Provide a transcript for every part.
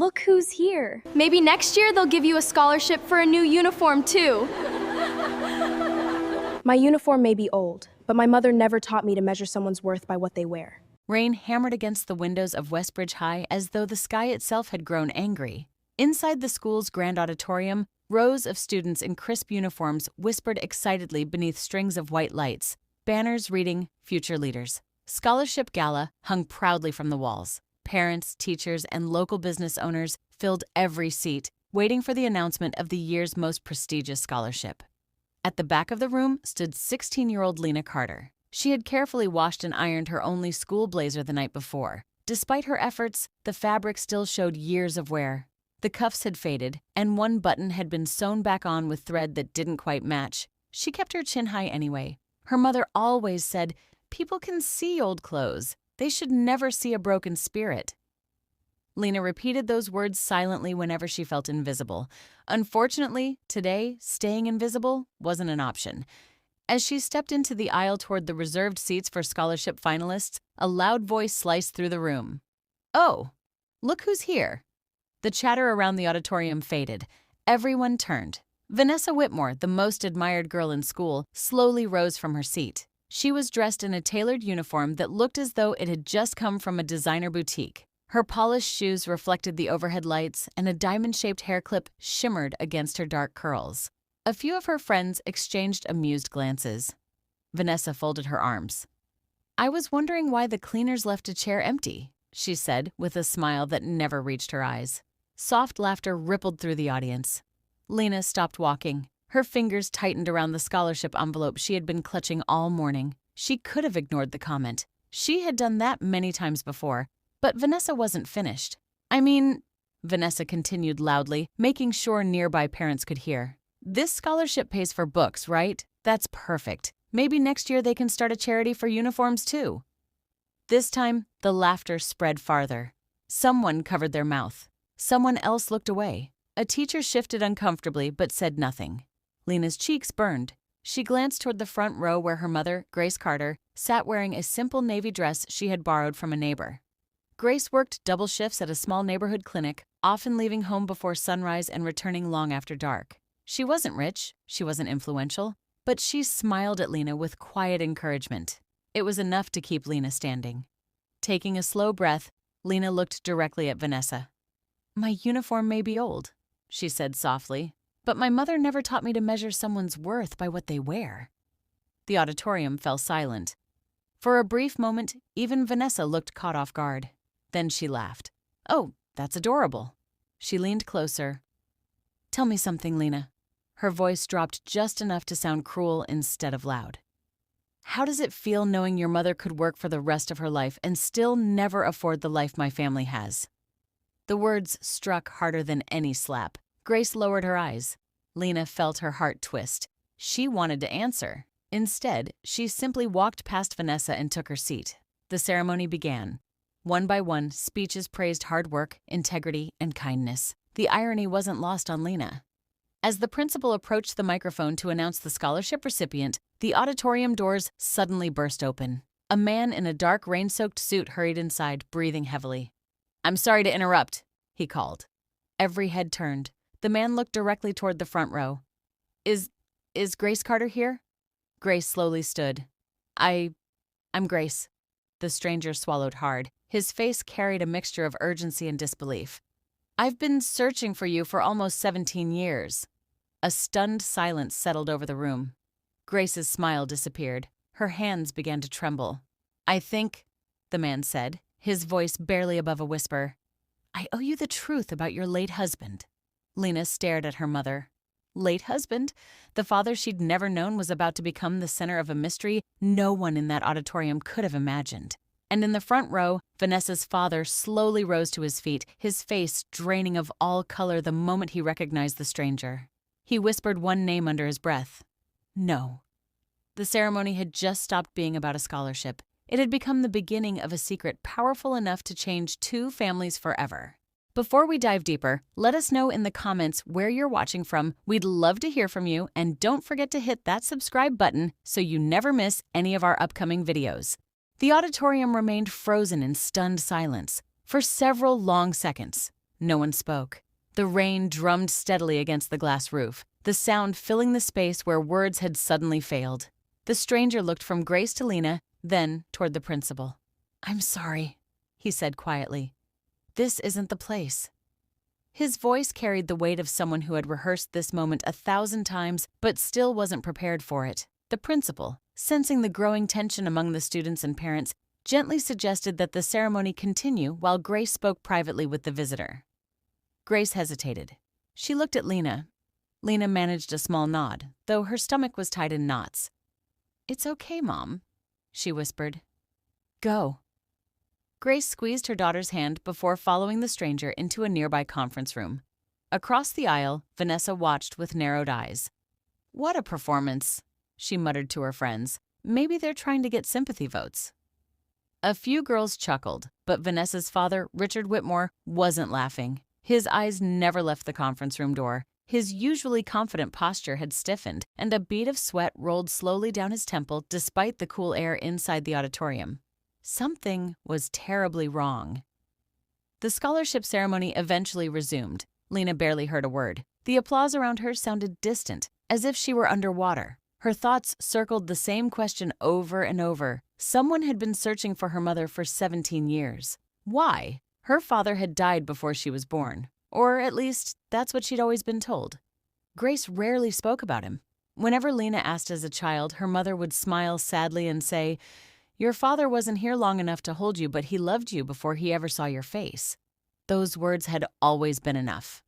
look who's here. Maybe next year they'll give you a scholarship for a new uniform too. My uniform may be old, but my mother never taught me to measure someone's worth by what they wear. Rain hammered against the windows of Westbridge High as though the sky itself had grown angry. Inside the school's grand auditorium, rows of students in crisp uniforms whispered excitedly beneath strings of white lights, banners reading "Future Leaders." Scholarship Gala hung proudly from the walls. Parents, teachers, and local business owners filled every seat, waiting for the announcement of the year's most prestigious scholarship. At the back of the room stood 16-year-old Lena Carter. She had carefully washed and ironed her only school blazer the night before. Despite her efforts, the fabric still showed years of wear. The cuffs had faded, and one button had been sewn back on with thread that didn't quite match. She kept her chin high anyway. Her mother always said, "People can see old clothes. They should never see a broken spirit." Lena repeated those words silently whenever she felt invisible. Unfortunately, today, staying invisible wasn't an option. As she stepped into the aisle toward the reserved seats for scholarship finalists, a loud voice sliced through the room. "Oh, look who's here." The chatter around the auditorium faded. Everyone turned. Vanessa Whitmore, the most admired girl in school, slowly rose from her seat. She was dressed in a tailored uniform that looked as though it had just come from a designer boutique. Her polished shoes reflected the overhead lights, and a diamond-shaped hair clip shimmered against her dark curls. A few of her friends exchanged amused glances. Vanessa folded her arms. "I was wondering why the cleaners left a chair empty," she said with a smile that never reached her eyes. Soft laughter rippled through the audience. Lena stopped walking. Her fingers tightened around the scholarship envelope she had been clutching all morning. She could have ignored the comment. She had done that many times before. But Vanessa wasn't finished. Vanessa continued loudly, making sure nearby parents could hear. "This scholarship pays for books, right? That's perfect. Maybe next year they can start a charity for uniforms too." This time, the laughter spread farther. Someone covered their mouth. Someone else looked away. A teacher shifted uncomfortably but said nothing. Lena's cheeks burned. She glanced toward the front row where her mother, Grace Carter, sat wearing a simple navy dress she had borrowed from a neighbor. Grace worked double shifts at a small neighborhood clinic, often leaving home before sunrise and returning long after dark. She wasn't rich, she wasn't influential, but she smiled at Lena with quiet encouragement. It was enough to keep Lena standing. Taking a slow breath, Lena looked directly at Vanessa. "My uniform may be old," she said softly, "but my mother never taught me to measure someone's worth by what they wear." The auditorium fell silent. For a brief moment, even Vanessa looked caught off guard. Then she laughed. "Oh, that's adorable." She leaned closer. "Tell me something, Lena." Her voice dropped just enough to sound cruel instead of loud. "How does it feel knowing your mother could work for the rest of her life and still never afford the life my family has?" The words struck harder than any slap. Grace lowered her eyes. Lena felt her heart twist. She wanted to answer. Instead, she simply walked past Vanessa and took her seat. The ceremony began. One by one, speeches praised hard work, integrity, and kindness. The irony wasn't lost on Lena. As the principal approached the microphone to announce the scholarship recipient, the auditorium doors suddenly burst open. A man in a dark, rain-soaked suit hurried inside, breathing heavily. "I'm sorry to interrupt," he called. Every head turned. The man looked directly toward the front row. Is Grace Carter here?" Grace slowly stood. I'm Grace." The stranger swallowed hard. His face carried a mixture of urgency and disbelief. "I've been searching for you for almost 17 years. A stunned silence settled over the room. Grace's smile disappeared. Her hands began to tremble. "I think," the man said, his voice barely above a whisper, "I owe you the truth about your late husband." Lena stared at her mother. Late husband? The father she'd never known was about to become the center of a mystery no one in that auditorium could have imagined. And in the front row, Vanessa's father slowly rose to his feet, his face draining of all color the moment he recognized the stranger. He whispered one name under his breath. "No." The ceremony had just stopped being about a scholarship. It had become the beginning of a secret powerful enough to change two families forever. Before we dive deeper, let us know in the comments where you're watching from. We'd love to hear from you, and don't forget to hit that subscribe button so you never miss any of our upcoming videos. The auditorium remained frozen in stunned silence for several long seconds. No one spoke. The rain drummed steadily against the glass roof, the sound filling the space where words had suddenly failed. The stranger looked from Grace to Lena, then toward the principal. "I'm sorry," he said quietly. "This isn't the place." His voice carried the weight of someone who had rehearsed this moment 1,000 times but still wasn't prepared for it. The principal, sensing the growing tension among the students and parents, gently suggested that the ceremony continue while Grace spoke privately with the visitor. Grace hesitated. She looked at Lena. Lena managed a small nod, though her stomach was tied in knots. "It's okay, Mom," she whispered. "Go." Grace squeezed her daughter's hand before following the stranger into a nearby conference room. Across the aisle, Vanessa watched with narrowed eyes. "What a performance," she muttered to her friends. "Maybe they're trying to get sympathy votes." A few girls chuckled, but Vanessa's father, Richard Whitmore, wasn't laughing. His eyes never left the conference room door. His usually confident posture had stiffened, and a bead of sweat rolled slowly down his temple despite the cool air inside the auditorium. Something was terribly wrong. The scholarship ceremony eventually resumed. Lena barely heard a word. The applause around her sounded distant, as if she were underwater. Her thoughts circled the same question over and over. Someone had been searching for her mother for 17 years. Why? Her father had died before she was born. Or at least, that's what she'd always been told. Grace rarely spoke about him. Whenever Lena asked as a child, her mother would smile sadly and say, "Your father wasn't here long enough to hold you, but he loved you before he ever saw your face." Those words had always been enough.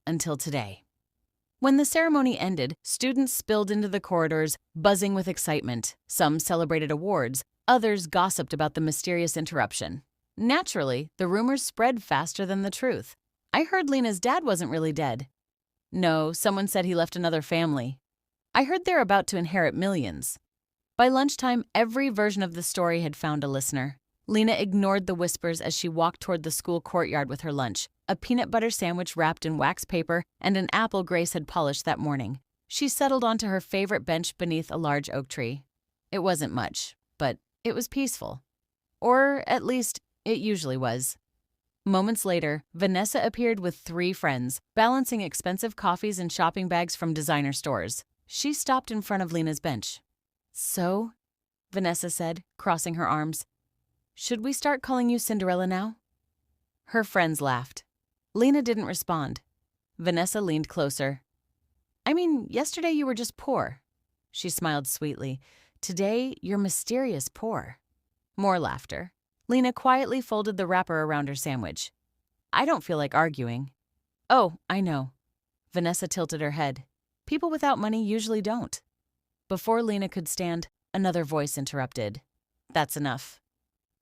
Until today. When the ceremony ended, students spilled into the corridors, buzzing with excitement. Some celebrated awards, others gossiped about the mysterious interruption. Naturally, the rumors spread faster than the truth. "I heard Lena's dad wasn't really dead." "No, someone said he left another family." "I heard they're about to inherit millions." By lunchtime, every version of the story had found a listener. Lena ignored the whispers as she walked toward the school courtyard with her lunch, a peanut butter sandwich wrapped in wax paper and an apple Grace had polished that morning. She settled onto her favorite bench beneath a large oak tree. It wasn't much, but it was peaceful. Or at least, it usually was. Moments later, Vanessa appeared with 3 friends, balancing expensive coffees and shopping bags from designer stores. She stopped in front of Lena's bench. "So," Vanessa said, crossing her arms, "should we start calling you Cinderella now?" Her friends laughed. Lena didn't respond. Vanessa leaned closer. "I mean, yesterday you were just poor." She smiled sweetly. "Today, you're mysterious poor." More laughter. Lena quietly folded the wrapper around her sandwich. "I don't feel like arguing." "Oh, I know." Vanessa tilted her head. "People without money usually don't." Before Lena could stand, another voice interrupted. "That's enough."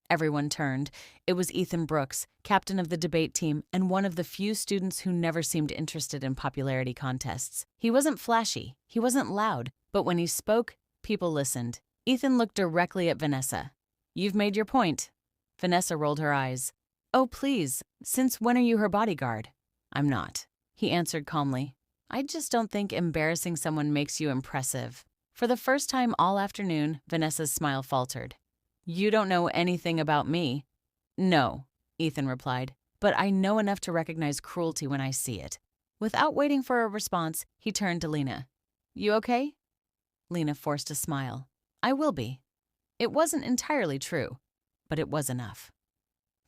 Everyone turned. It was Ethan Brooks, captain of the debate team and one of the few students who never seemed interested in popularity contests. He wasn't flashy, he wasn't loud, but when he spoke, people listened. Ethan looked directly at Vanessa. "You've made your point." Vanessa rolled her eyes. "Oh, please, since when are you her bodyguard?" "I'm not," he answered calmly. "I just don't think embarrassing someone makes you impressive." For the first time all afternoon, Vanessa's smile faltered. "You don't know anything about me." "No," Ethan replied, "but I know enough to recognize cruelty when I see it." Without waiting for a response, he turned to Lena. "You okay?" Lena forced a smile. "I will be." It wasn't entirely true, but it was enough.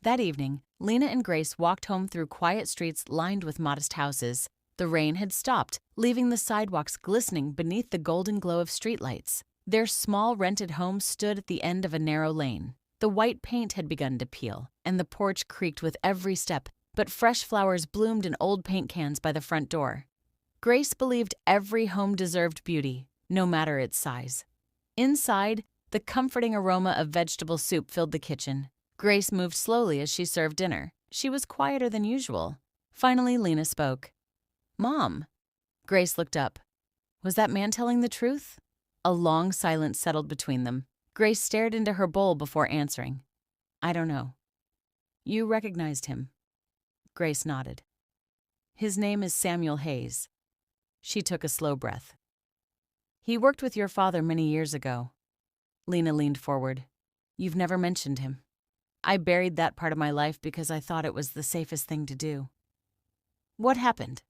That evening, Lena and Grace walked home through quiet streets lined with modest houses. The rain had stopped, leaving the sidewalks glistening beneath the golden glow of streetlights. Their small rented home stood at the end of a narrow lane. The white paint had begun to peel, and the porch creaked with every step, but fresh flowers bloomed in old paint cans by the front door. Grace believed every home deserved beauty, no matter its size. Inside, the comforting aroma of vegetable soup filled the kitchen. Grace moved slowly as she served dinner. She was quieter than usual. Finally, Lena spoke. "Mom." Grace looked up. Was that man telling the truth? A long silence settled between them. Grace stared into her bowl before answering. "I don't know." "You recognized him?" Grace nodded. "His name is Samuel Hayes." She took a slow breath. "He worked with your father many years ago." Lena leaned forward. "You've never mentioned him." "I buried that part of my life because I thought it was the safest thing to do." What happened?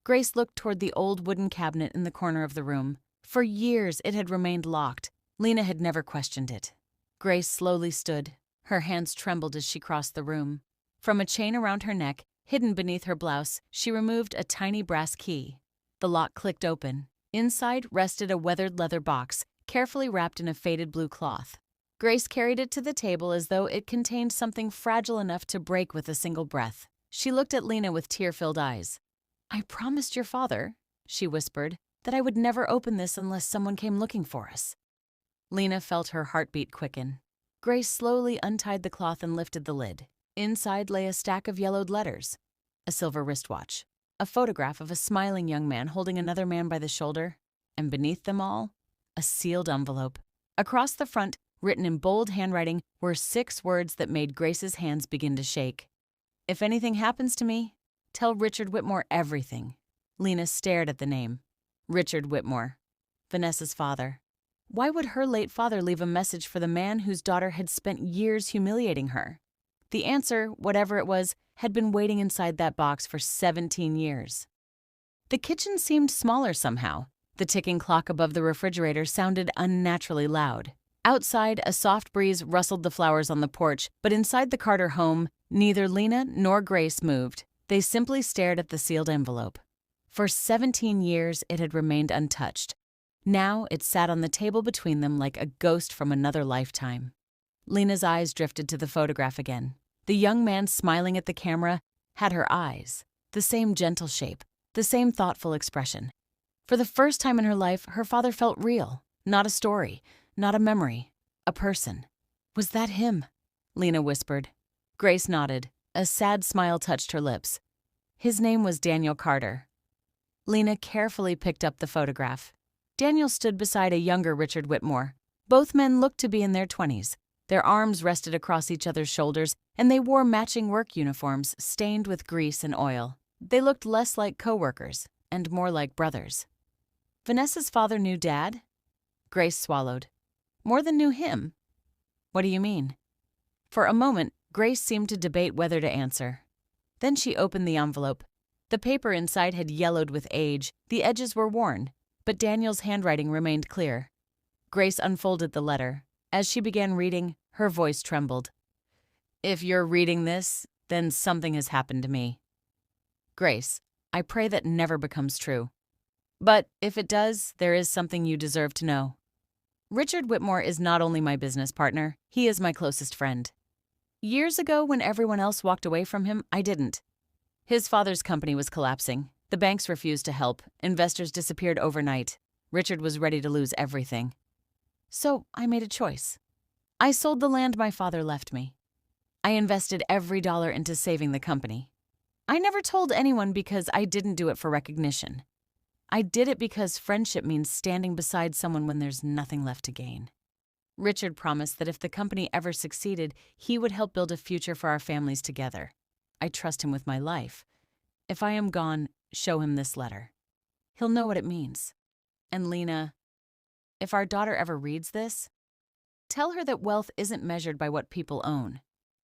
Grace looked toward the old wooden cabinet in the corner of the room. For years it had remained locked. Lena had never questioned it. Grace slowly stood. Her hands trembled as she crossed the room. From a chain around her neck, hidden beneath her blouse, she removed a tiny brass key. The lock clicked open. Inside rested a weathered leather box, carefully wrapped in a faded blue cloth. Grace carried it to the table as though it contained something fragile enough to break with a single breath. She looked at Lena with tear-filled eyes. "I promised your father," she whispered, "that I would never open this unless someone came looking for us." Lena felt her heartbeat quicken. Grace slowly untied the cloth and lifted the lid. Inside lay a stack of yellowed letters, a silver wristwatch, a photograph of a smiling young man holding another man by the shoulder, and beneath them all, a sealed envelope. Across the front, written in bold handwriting, were 6 words that made Grace's hands begin to shake. "If anything happens to me, tell Richard Whitmore everything." Lena stared at the name. Richard Whitmore, Vanessa's father. Why would her late father leave a message for the man whose daughter had spent years humiliating her? The answer, whatever it was, had been waiting inside that box for 17 years. The kitchen seemed smaller somehow. The ticking clock above the refrigerator sounded unnaturally loud. Outside, a soft breeze rustled the flowers on the porch, but inside the Carter home, neither Lena nor Grace moved. They simply stared at the sealed envelope. For 17 years, it had remained untouched. Now it sat on the table between them like a ghost from another lifetime. Lena's eyes drifted to the photograph again. The young man smiling at the camera had her eyes, the same gentle shape, the same thoughtful expression. For the first time in her life, her father felt real, not a story, not a memory, a person. "Was that him?" Lena whispered. Grace nodded. A sad smile touched her lips. His name was Daniel Carter. Lena carefully picked up the photograph. Daniel stood beside a younger Richard Whitmore. Both men looked to be in their 20s. Their arms rested across each other's shoulders, and they wore matching work uniforms stained with grease and oil. They looked less like co-workers and more like brothers. Vanessa's father knew Dad? Grace swallowed. More than knew him. What do you mean? For a moment, Grace seemed to debate whether to answer. Then she opened the envelope. The paper inside had yellowed with age, the edges were worn, but Daniel's handwriting remained clear. Grace unfolded the letter. As she began reading, her voice trembled. "If you're reading this, then something has happened to me. Grace, I pray that never becomes true. But if it does, there is something you deserve to know. Richard Whitmore is not only my business partner, he is my closest friend. Years ago, when everyone else walked away from him, I didn't. His father's company was collapsing. The banks refused to help. Investors disappeared overnight. Richard was ready to lose everything. So I made a choice. I sold the land my father left me. I invested every dollar into saving the company. I never told anyone because I didn't do it for recognition. I did it because friendship means standing beside someone when there's nothing left to gain. Richard promised that if the company ever succeeded, he would help build a future for our families together. I trust him with my life. If I am gone, show him this letter. He'll know what it means. And Lena, if our daughter ever reads this, tell her that wealth isn't measured by what people own.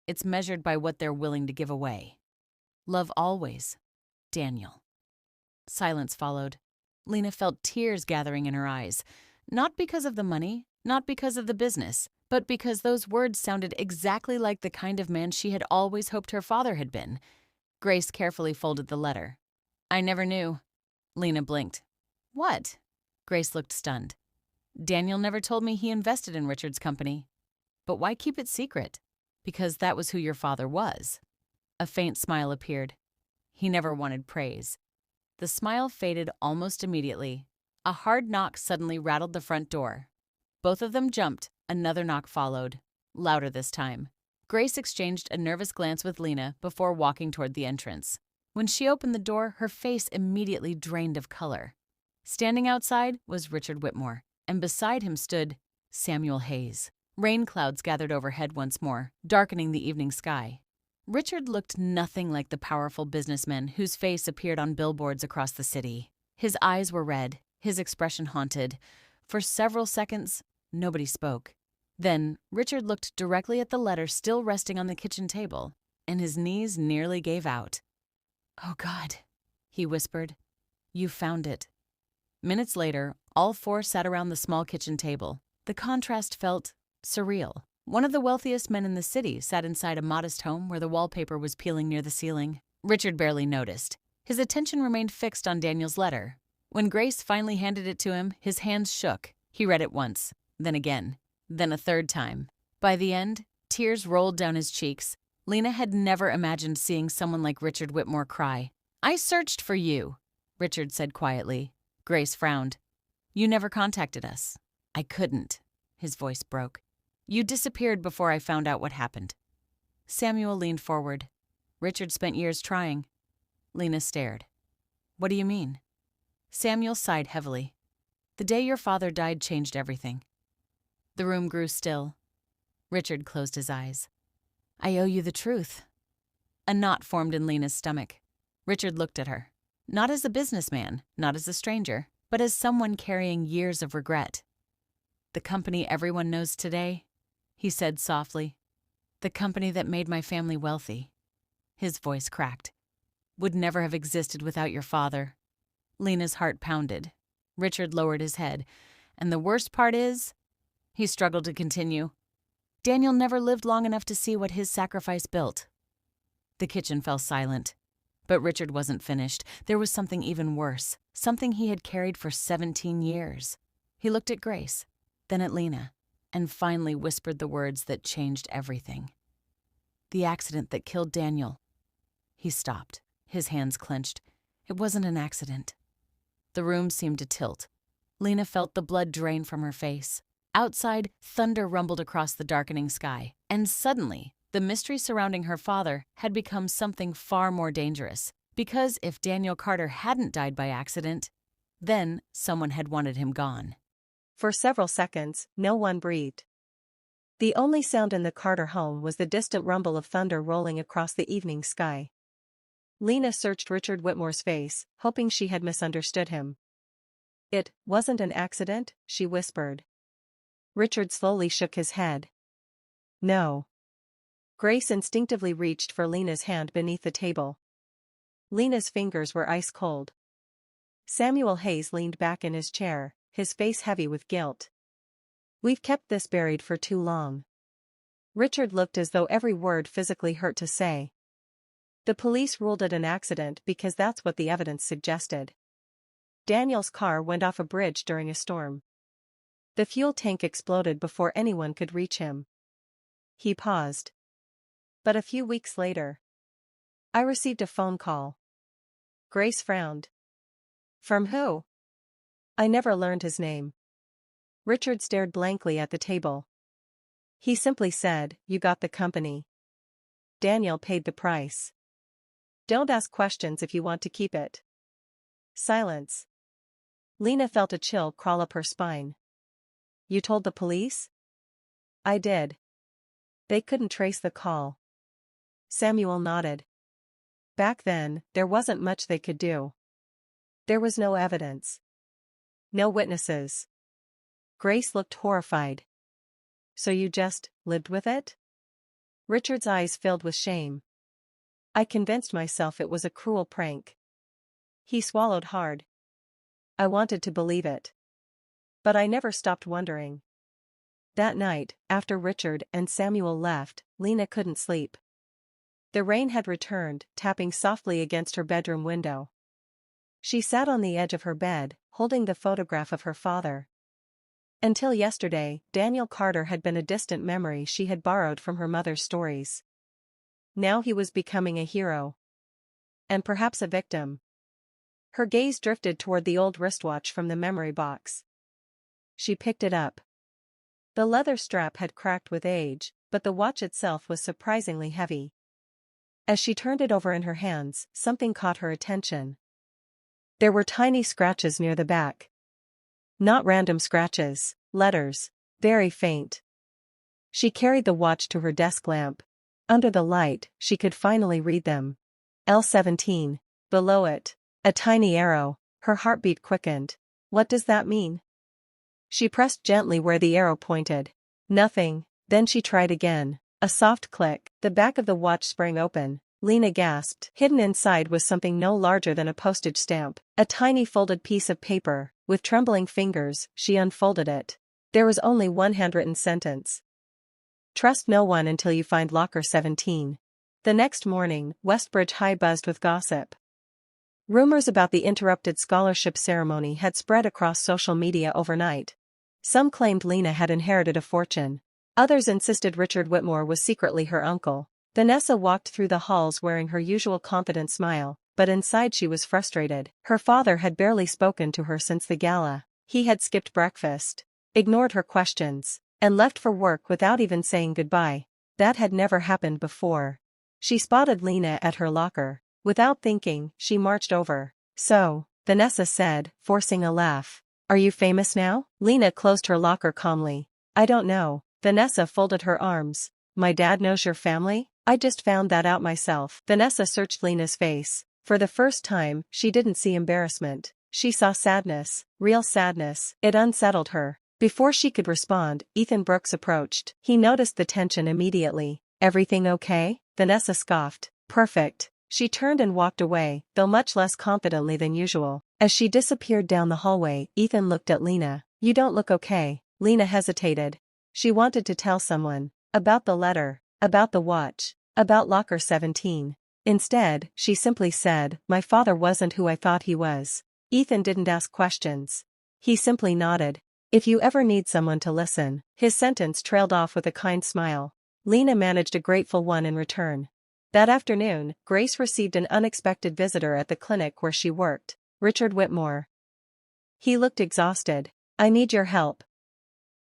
It's measured by what they're willing to give away. Love always, Daniel." Silence followed. Lena felt tears gathering in her eyes, not because of the money, not because of the business, but because those words sounded exactly like the kind of man she had always hoped her father had been. Grace carefully folded the letter. "I never knew." Lena blinked. "What?" Grace looked stunned. "Daniel never told me he invested in Richard's company. But why keep it secret? Because that was who your father was." A faint smile appeared. "He never wanted praise." The smile faded almost immediately. A hard knock suddenly rattled the front door. Both of them jumped. Another knock followed, louder this time. Grace exchanged a nervous glance with Lena before walking toward the entrance. When she opened the door, her face immediately drained of color. Standing outside was Richard Whitmore, and beside him stood Samuel Hayes. Rain clouds gathered overhead once more, darkening the evening sky. Richard looked nothing like the powerful businessman whose face appeared on billboards across the city. His eyes were red, his expression haunted. For several seconds, nobody spoke. Then, Richard looked directly at the letter still resting on the kitchen table, and his knees nearly gave out. "Oh God," he whispered. You found it. Minutes later, all four sat around the small kitchen table. The contrast felt surreal. One of the wealthiest men in the city sat inside a modest home where the wallpaper was peeling near the ceiling. Richard barely noticed. His attention remained fixed on Daniel's letter. When Grace finally handed it to him, his hands shook. He read it once, then again, then a third time. By the end, tears rolled down his cheeks. Lena had never imagined seeing someone like Richard Whitmore cry. I searched for you, Richard said quietly. Grace frowned. You never contacted us. I couldn't. His voice broke. You disappeared before I found out what happened. Samuel leaned forward. Richard spent years trying. Lena stared. What do you mean? Samuel sighed heavily. The day your father died changed everything. The room grew still. Richard closed his eyes. I owe you the truth. A knot formed in Lena's stomach. Richard looked at her. Not as a businessman, not as a stranger, but as someone carrying years of regret. The company everyone knows today, he said softly. The company that made my family wealthy. His voice cracked. Would never have existed without your father. Lena's heart pounded. Richard lowered his head. And the worst part is, he struggled to continue. Daniel never lived long enough to see what his sacrifice built. The kitchen fell silent. But Richard wasn't finished. There was something even worse, something he had carried for 17 years. He looked at Grace, then at Lena, and finally whispered the words that changed everything. The accident that killed Daniel. He stopped, his hands clenched. It wasn't an accident. The room seemed to tilt. Lena felt the blood drain from her face. Outside, thunder rumbled across the darkening sky, and suddenly, the mystery surrounding her father had become something far more dangerous, because if Daniel Carter hadn't died by accident, then someone had wanted him gone. For several seconds, no one breathed. The only sound in the Carter home was the distant rumble of thunder rolling across the evening sky. Lena searched Richard Whitmore's face, hoping she had misunderstood him. It wasn't an accident, she whispered. Richard slowly shook his head. No. Grace instinctively reached for Lena's hand beneath the table. Lena's fingers were ice cold. Samuel Hayes leaned back in his chair, his face heavy with guilt. We've kept this buried for too long. Richard looked as though every word physically hurt to say. The police ruled it an accident because that's what the evidence suggested. Daniel's car went off a bridge during a storm. The fuel tank exploded before anyone could reach him. He paused. But a few weeks later, I received a phone call. Grace frowned. From who? I never learned his name. Richard stared blankly at the table. He simply said, you got the company. Daniel paid the price. Don't ask questions if you want to keep it. Silence. Lena felt a chill crawl up her spine. You told the police? I did. They couldn't trace the call. Samuel nodded. Back then, there wasn't much they could do. There was no evidence. No witnesses. Grace looked horrified. So you just lived with it? Richard's eyes filled with shame. I convinced myself it was a cruel prank. He swallowed hard. I wanted to believe it. But I never stopped wondering. That night, after Richard and Samuel left, Lena couldn't sleep. The rain had returned, tapping softly against her bedroom window. She sat on the edge of her bed, holding the photograph of her father. Until yesterday, Daniel Carter had been a distant memory she had borrowed from her mother's stories. Now he was becoming a hero. And perhaps a victim. Her gaze drifted toward the old wristwatch from the memory box. She picked it up. The leather strap had cracked with age, but the watch itself was surprisingly heavy. As she turned it over in her hands, something caught her attention. There were tiny scratches near the back. Not random scratches, letters, very faint. She carried the watch to her desk lamp. Under the light, she could finally read them. L17. Below it, a tiny arrow. Her heartbeat quickened. What does that mean? She pressed gently where the arrow pointed. Nothing. Then she tried again. A soft click. The back of the watch sprang open, Lena gasped. Hidden inside was something no larger than a postage stamp. A tiny folded piece of paper. With trembling fingers, she unfolded it. There was only one handwritten sentence. Trust no one until you find locker 17. The next morning, Westbridge High buzzed with gossip. Rumors about the interrupted scholarship ceremony had spread across social media overnight. Some claimed Lena had inherited a fortune. Others insisted Richard Whitmore was secretly her uncle. Vanessa walked through the halls wearing her usual confident smile, but inside she was frustrated. Her father had barely spoken to her since the gala. He had skipped breakfast, ignored her questions, and left for work without even saying goodbye. That had never happened before. She spotted Lena at her locker. Without thinking, she marched over. So, Vanessa said, forcing a laugh. Are you famous now? Lena closed her locker calmly. I don't know. Vanessa folded her arms. My dad knows your family? I just found that out myself. Vanessa searched Lena's face. For the first time, she didn't see embarrassment. She saw sadness, real sadness. It unsettled her. Before she could respond, Ethan Brooks approached. He noticed the tension immediately. Everything okay? Vanessa scoffed. Perfect. She turned and walked away, though much less confidently than usual. As she disappeared down the hallway, Ethan looked at Lena. You don't look okay. Lena hesitated. She wanted to tell someone. About the letter. About the watch. About locker 17. Instead, she simply said, my father wasn't who I thought he was. Ethan didn't ask questions. He simply nodded. If you ever need someone to listen. His sentence trailed off with a kind smile. Lena managed a grateful one in return. That afternoon, Grace received an unexpected visitor at the clinic where she worked, Richard Whitmore. He looked exhausted. I need your help.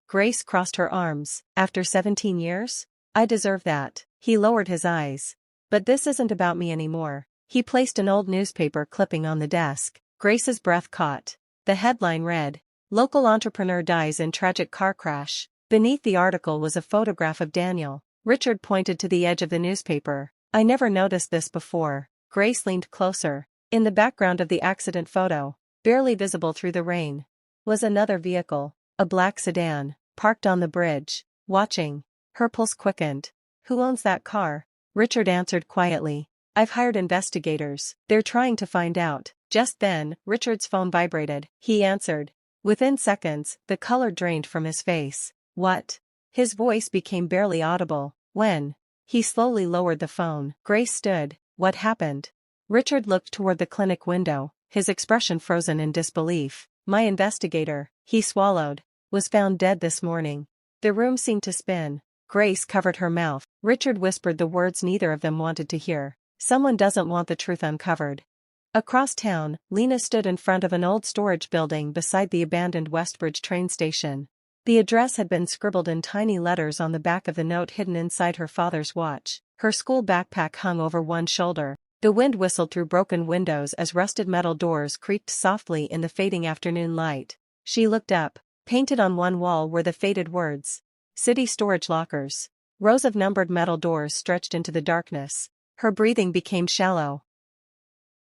Grace crossed her arms. After 17 years? I deserve that. He lowered his eyes. But this isn't about me anymore. He placed an old newspaper clipping on the desk. Grace's breath caught. The headline read, Local entrepreneur dies in tragic car crash. Beneath the article was a photograph of Daniel. Richard pointed to the edge of the newspaper. I never noticed this before. Grace leaned closer. In the background of the accident photo, barely visible through the rain, was another vehicle, a black sedan, parked on the bridge, watching. Her pulse quickened. Who owns that car? Richard answered quietly. I've hired investigators. They're trying to find out. Just then, Richard's phone vibrated. He answered. Within seconds, the color drained from his face. What? His voice became barely audible. When? He slowly lowered the phone. Grace stood. What happened? Richard looked toward the clinic window, his expression frozen in disbelief. My investigator, he swallowed, was found dead this morning. The room seemed to spin. Grace covered her mouth. Richard whispered the words neither of them wanted to hear. Someone doesn't want the truth uncovered. Across town, Lena stood in front of an old storage building beside the abandoned Westbridge train station. The address had been scribbled in tiny letters on the back of the note hidden inside her father's watch. Her school backpack hung over one shoulder. The wind whistled through broken windows as rusted metal doors creaked softly in the fading afternoon light. She looked up. Painted on one wall were the faded words. City storage lockers. Rows of numbered metal doors stretched into the darkness. Her breathing became shallow.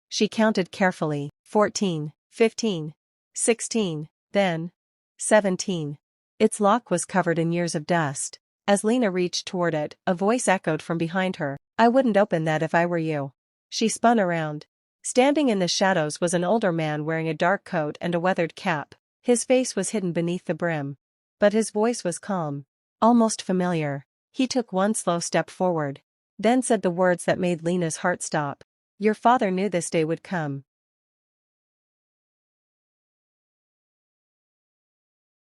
She counted carefully. 14, 15, 16, then 17. Its lock was covered in years of dust. As Lena reached toward it, a voice echoed from behind her. I wouldn't open that if I were you. She spun around. Standing in the shadows was an older man wearing a dark coat and a weathered cap. His face was hidden beneath the brim. But his voice was calm. Almost familiar. He took one slow step forward. Then said the words that made Lena's heart stop. Your father knew this day would come.